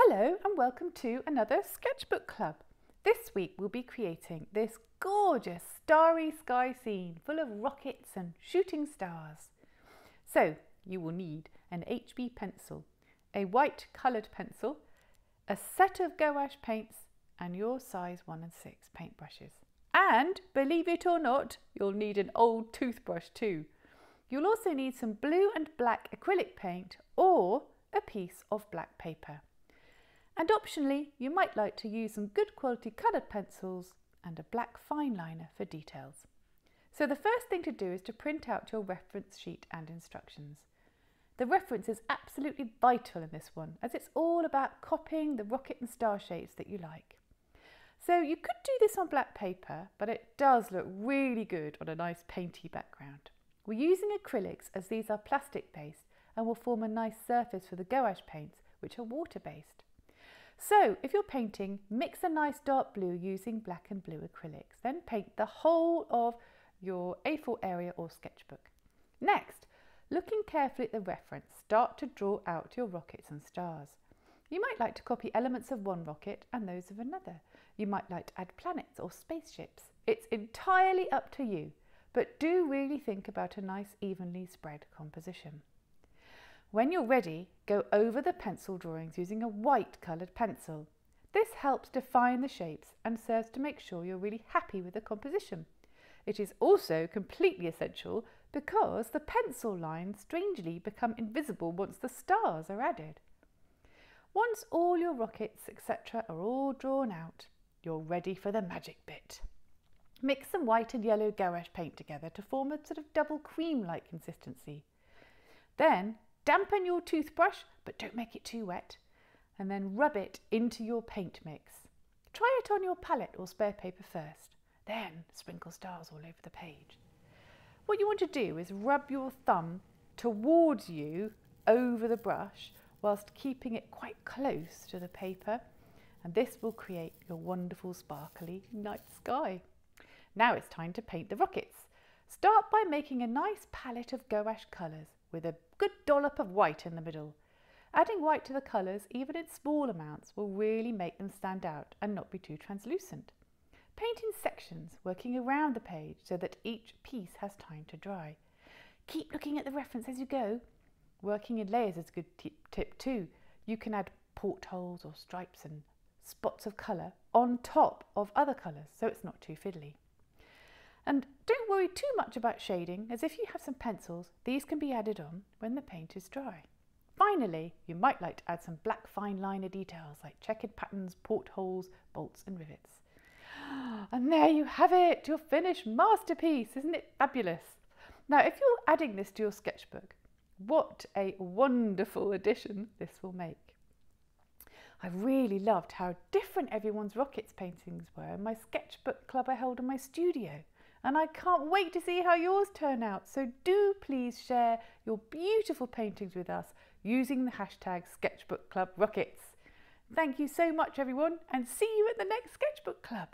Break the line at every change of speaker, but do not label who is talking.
Hello and welcome to another sketchbook club. This week we'll be creating this gorgeous starry sky scene full of rockets and shooting stars. So you will need an HB pencil, a white coloured pencil, a set of gouache paints and your size 1 and 6 paintbrushes. And believe it or not, you'll need an old toothbrush too. You'll also need some blue and black acrylic paint or a piece of black paper. And optionally, you might like to use some good quality coloured pencils and a black fine liner for details. So the first thing to do is to print out your reference sheet and instructions. The reference is absolutely vital in this one, as it's all about copying the rocket and star shapes that you like. So you could do this on black paper, but it does look really good on a nice painty background. We're using acrylics as these are plastic based and will form a nice surface for the gouache paints, which are water based. So if you're painting, mix a nice dark blue using black and blue acrylics. Then paint the whole of your A4 area or sketchbook. Next, looking carefully at the reference, start to draw out your rockets and stars. You might like to copy elements of one rocket and those of another. You might like to add planets or spaceships. It's entirely up to you, but do really think about a nice evenly spread composition. When you're ready, go over the pencil drawings using a white coloured pencil. This helps define the shapes and serves to make sure you're really happy with the composition. It is also completely essential because the pencil lines strangely become invisible once the stars are added. Once all your rockets, etc. are all drawn out, you're ready for the magic bit. Mix some white and yellow gouache paint together to form a sort of double cream-like consistency. Then dampen your toothbrush, but don't make it too wet, and then rub it into your paint mix. Try it on your palette or spare paper first, then sprinkle stars all over the page. What you want to do is rub your thumb towards you over the brush whilst keeping it quite close to the paper, and this will create your wonderful sparkly night sky. Now it's time to paint the rockets. Start by making a nice palette of gouache colours with a good dollop of white in the middle. Adding white to the colours, even in small amounts, will really make them stand out and not be too translucent. Paint in sections, working around the page so that each piece has time to dry. Keep looking at the reference as you go. Working in layers is a good tip too. You can add portholes or stripes and spots of colour on top of other colours so it's not too fiddly. And don't worry too much about shading, as if you have some pencils, these can be added on when the paint is dry. Finally, you might like to add some black fine liner details like checkered patterns, portholes, bolts and rivets. And there you have it, your finished masterpiece. Isn't it fabulous? Now, if you're adding this to your sketchbook, what a wonderful addition this will make. I really loved how different everyone's rockets paintings were in my sketchbook club I held in my studio. And I can't wait to see how yours turn out. So do please share your beautiful paintings with us using the hashtag Sketchbook Club Rockets. Thank you so much everyone, and see you at the next Sketchbook Club.